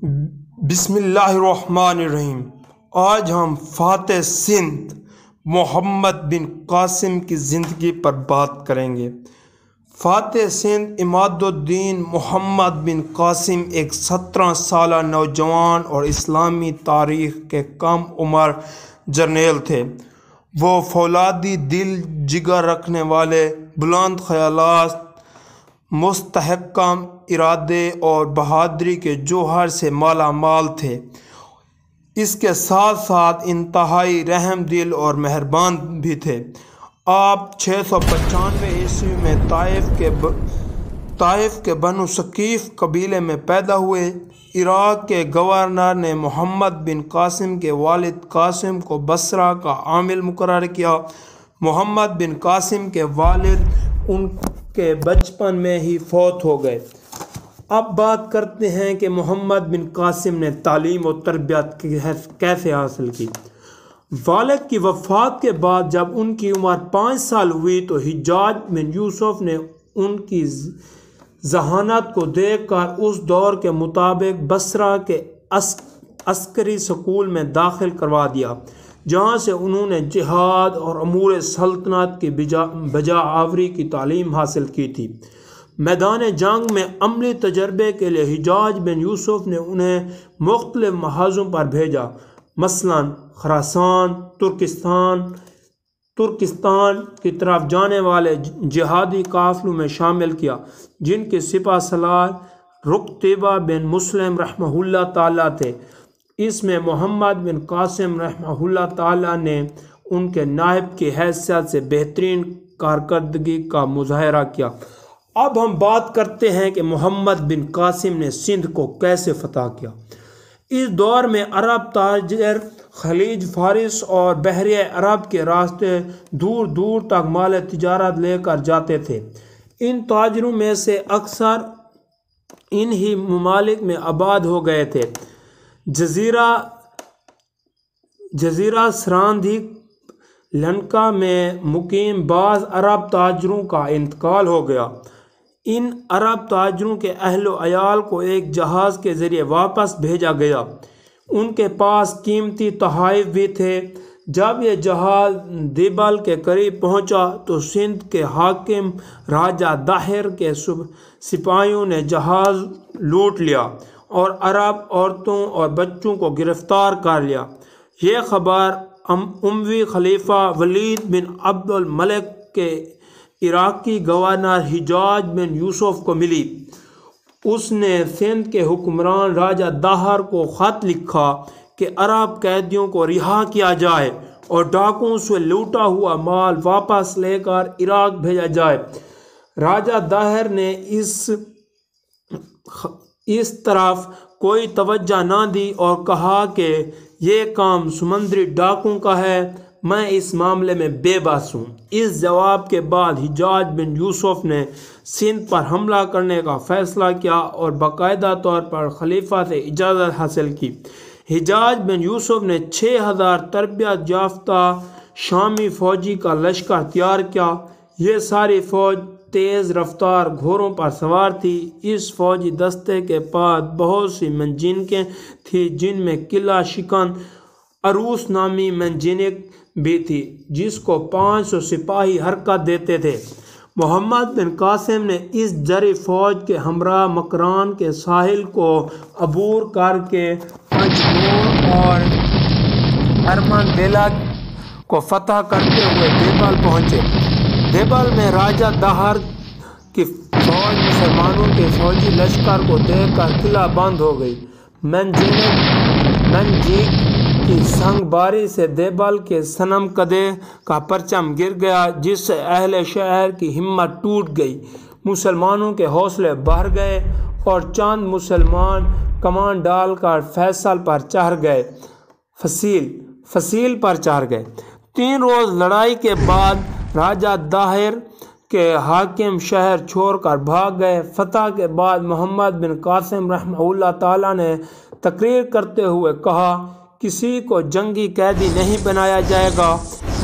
بسم اللہ الرحمن الرحیم۔ آج ہم فاتح سندھ محمد بن قاسم کی زندگی پر بات کریں گے۔ فاتح سندھ عماد الدین محمد بن قاسم ایک 17 سالہ نوجوان اور اسلامی تاریخ کے کم عمر جرنیل تھے۔ وہ فولادی دل جگر رکھنے والے، بلند خیالات، مستحکم ارادے اور بہادری کے جوہر سے مالا مال تھے۔ اس کے ساتھ ساتھ انتہائی رحم دل اور مہربان بھی تھے۔ آپ 695 عیسوی میں طائف کے بنو ثقیف قبیلے میں پیدا ہوئے۔ عراق کے گورنر نے محمد بن قاسم کے والد قاسم کو بصرہ کا عامل مقرر کیا۔ محمد بن قاسم کے والد ان کے بچپن میں ہی فوت ہو گئے۔ اب بات کرتے ہیں کہ محمد بن قاسم نے تعلیم و تربیت کیسے حاصل کی۔ والد کی وفات کے بعد جب ان کی عمر 5 سال ہوئی تو حجاج بن یوسف نے ان کی ذہانت کو دیکھ کر اس دور کے مطابق بصرہ کے عسکری سکول میں داخل کروا دیا، جہاں سے انہوں نے جہاد اور امور سلطنت کی بجا آوری کی تعلیم حاصل کی تھی۔ میدان جنگ میں عملی تجربے کے لیے حجاج بن یوسف نے انہیں مختلف محاذوں پر بھیجا، مثلاً خراسان، ترکستان کی طرف جانے والے جہادی قافلوں میں شامل کیا، جن کے سپہ سالار رقتیبہ بن مسلم رحمہ اللہ تعالیٰ تھے۔ اس میں محمد بن قاسم رحمہ اللہ تعالیٰ نے ان کے نائب کی حیثیت سے بہترین کارکردگی کا مظاہرہ کیا۔ اب ہم بات کرتے ہیں کہ محمد بن قاسم نے سندھ کو کیسے فتح کیا۔ اس دور میں عرب تاجر خلیج فارس اور بحر عرب کے راستے دور دور تک مال تجارت لے کر جاتے تھے۔ ان تاجروں میں سے اکثر انہی ممالک میں آباد ہو گئے تھے۔ جزیرہ سراندھی لنکا میں مقیم بعض عرب تاجروں کا انتقال ہو گیا۔ ان عرب تاجروں کے اہل و عیال کو ایک جہاز کے ذریعے واپس بھیجا گیا۔ ان کے پاس قیمتی تحائف بھی تھے۔ جب یہ جہاز دیبل کے قریب پہنچا تو سندھ کے حاکم راجہ داہر کے سپاہیوں نے جہاز لوٹ لیا اور عرب عورتوں اور بچوں کو گرفتار کر لیا۔ یہ خبر اموی خلیفہ ولید بن عبد الملک کے عراقی گورنر حجاج بن یوسف کو ملی۔ اس نے سندھ کے حکمران راجہ داہر کو خط لکھا کہ عرب قیدیوں کو رہا کیا جائے اور ڈاکوؤں سے لوٹا ہوا مال واپس لے کر عراق بھیجا جائے۔ راجہ داہر نے اس طرف کوئی توجہ نہ دی اور کہا کہ یہ کام سمندری ڈاکوؤں کا ہے، میں اس معاملے میں بے بس ہوں۔ اس جواب کے بعد حجاج بن یوسف نے سندھ پر حملہ کرنے کا فیصلہ کیا اور باقاعدہ طور پر خلیفہ سے اجازت حاصل کی۔ حجاج بن یوسف نے 6000 تربیت یافتہ شامی فوجی کا لشکر تیار کیا۔ یہ ساری فوج تیز رفتار گھوڑوں پر سوار تھی۔ اس فوجی دستے کے پاس بہت سی منجنیقیں تھیں، جن میں قلعہ شکن عروس نامی منجنیق بھی تھی، جس کو 500 سپاہی حرکت دیتے تھے۔ محمد بن قاسم نے اس جری فوج کے ہمراہ مکران کے ساحل کو عبور کر کے پنجگور اور ارمن بیلا کو فتح کرتے ہوئے دیبل پہنچے۔ دیبل میں راجہ داہر کی فوج مسلمانوں کے فوجی لشکر کو دیکھ کر قلعہ بند ہو گئی۔ منجنیق کی سنگ باری سے دیبل کے صنم کدے کا پرچم گر گیا، جس سے اہل شہر کی ہمت ٹوٹ گئی۔ مسلمانوں کے حوصلے بڑھ گئے اور چند مسلمان کمان ڈال کر فصیل پر چڑھ گئے۔ 3 روز لڑائی کے بعد راجہ داہر کے حاکم شہر چھوڑ کر بھاگ گئے۔ فتح کے بعد محمد بن قاسم رحمہ اللہ تعالیٰ نے تقریر کرتے ہوئے کہا، کسی کو جنگی قیدی نہیں بنایا جائے گا،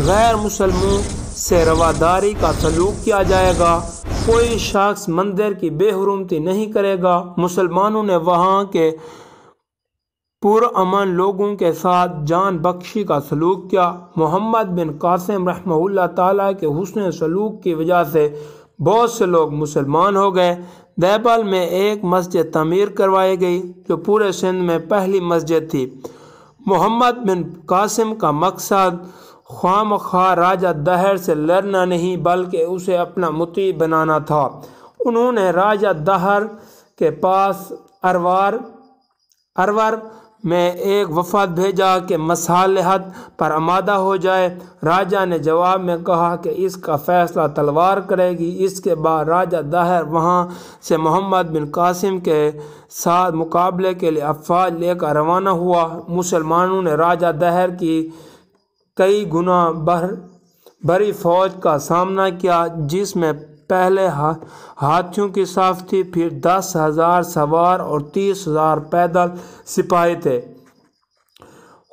غیر مسلموں سے رواداری کا سلوک کیا جائے گا، کوئی شخص مندر کی بے حرمتی نہیں کرے گا۔ مسلمانوں نے وہاں کے پرامن لوگوں کے ساتھ جان بخشی کا سلوک کیا۔ محمد بن قاسم رحمہ اللہ تعالیٰ کے حسن سلوک کی وجہ سے بہت سے لوگ مسلمان ہو گئے۔ دیوبند میں ایک مسجد تعمیر کروائی گئی جو پورے سندھ میں پہلی مسجد تھی۔ محمد بن قاسم کا مقصد خواہ مخواہ راجہ دہر سے لڑنا نہیں بلکہ اسے اپنا مطیع بنانا تھا۔ انہوں نے راجہ دہر کے پاس ارور میں ایک وفد بھیجا کہ مصالحت پر آمادہ ہو جائے۔ راجہ نے جواب میں کہا کہ اس کا فیصلہ تلوار کرے گی۔ اس کے بعد راجہ دہر وہاں سے محمد بن قاسم کے ساتھ مقابلے کے لیے افواج لے کر روانہ ہوا۔ مسلمانوں نے راجہ دہر کی کئی گنا بڑی فوج کا سامنا کیا جس میں پہلے ہاتھیوں کی صف تھی، پھر 10,000 سوار اور 30,000 پیدل سپاہی تھے۔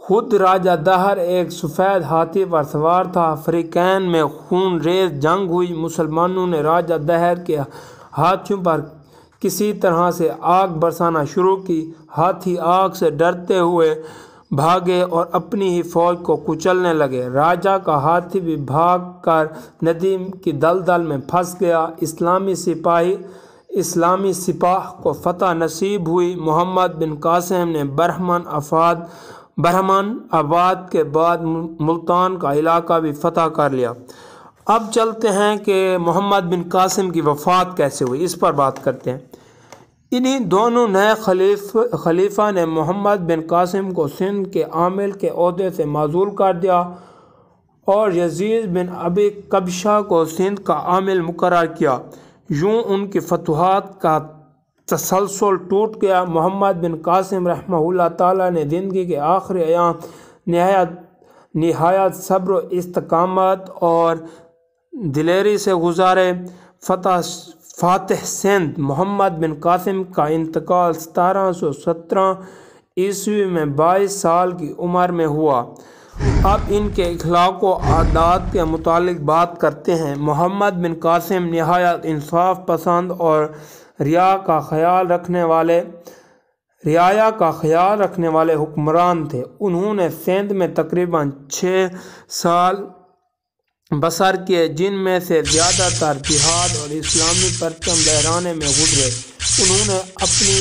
خود راجہ دہر ایک سفید ہاتھی پر سوار تھا۔ فریقین میں خون ریز جنگ ہوئی۔ مسلمانوں نے راجہ دہر کے ہاتھیوں پر کسی طرح سے آگ برسانا شروع کی۔ ہاتھی آگ سے ڈرتے ہوئے بھاگے اور اپنی ہی فوج کو کچلنے لگے۔ راجہ کا ہاتھی بھی بھاگ کر ندی کی دلدل میں پھنس گیا۔ اسلامی سپاہ کو فتح نصیب ہوئی۔ محمد بن قاسم نے برہمن آباد کے بعد ملتان کا علاقہ بھی فتح کر لیا۔ اب چلتے ہیں کہ محمد بن قاسم کی وفات کیسے ہوئی، اس پر بات کرتے ہیں۔ انہی دونوں نئے خلیفہ نے محمد بن قاسم کو سندھ کے عامل کے عہدے سے معزول کر دیا اور یزید بن ابی قبشہ کو سندھ کا عامل مقرر کیا۔ یوں ان کی فتوحات کا تسلسل ٹوٹ گیا۔ محمد بن قاسم رحمہ اللہ تعالیٰ نے زندگی کے آخری ایام نہایت صبر و استقامت اور دلیری سے گزارے۔ فاتح سندھ محمد بن قاسم کا انتقال 1717 عیسوی میں 22 سال کی عمر میں ہوا۔ اب ان کے اخلاق و عادات کے متعلق بات کرتے ہیں۔ محمد بن قاسم نہایت انصاف پسند اور رعایا کا خیال رکھنے والے حکمران تھے۔ انہوں نے سندھ میں تقریباً 6 سال بسر کیے جن میں سے زیادہ تر جہاد اور اسلامی پرچم لہرانے میں گزرے۔ انہوں نے اپنی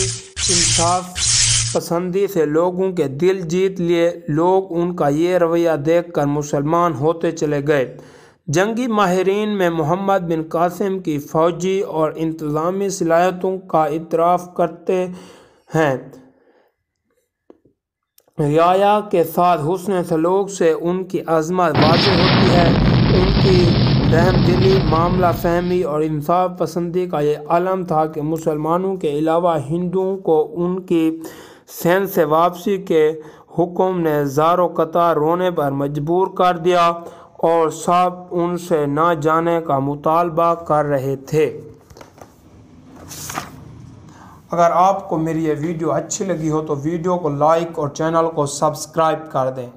انصاف پسندی سے لوگوں کے دل جیت لیے۔ لوگ ان کا یہ رویہ دیکھ کر مسلمان ہوتے چلے گئے۔ جنگی ماہرین میں محمد بن قاسم کی فوجی اور انتظامی صلاحیتوں کا اعتراف کرتے ہیں۔ رعایا کے ساتھ حسن سلوک سے ان کی عظمت واضح ہوتی ہے۔ ان کی رحم دلی، معاملہ فہمی اور انصاف پسندی کا یہ علم تھا کہ مسلمانوں کے علاوہ ہندوؤں کو ان کی سندھ سے واپسی کے حکم نے زار و قطار رونے پر مجبور کر دیا اور سب ان سے نہ جانے کا مطالبہ کر رہے تھے۔ اگر آپ کو میری یہ ویڈیو اچھی لگی ہو تو ویڈیو کو لائک اور چینل کو سبسکرائب کر دیں۔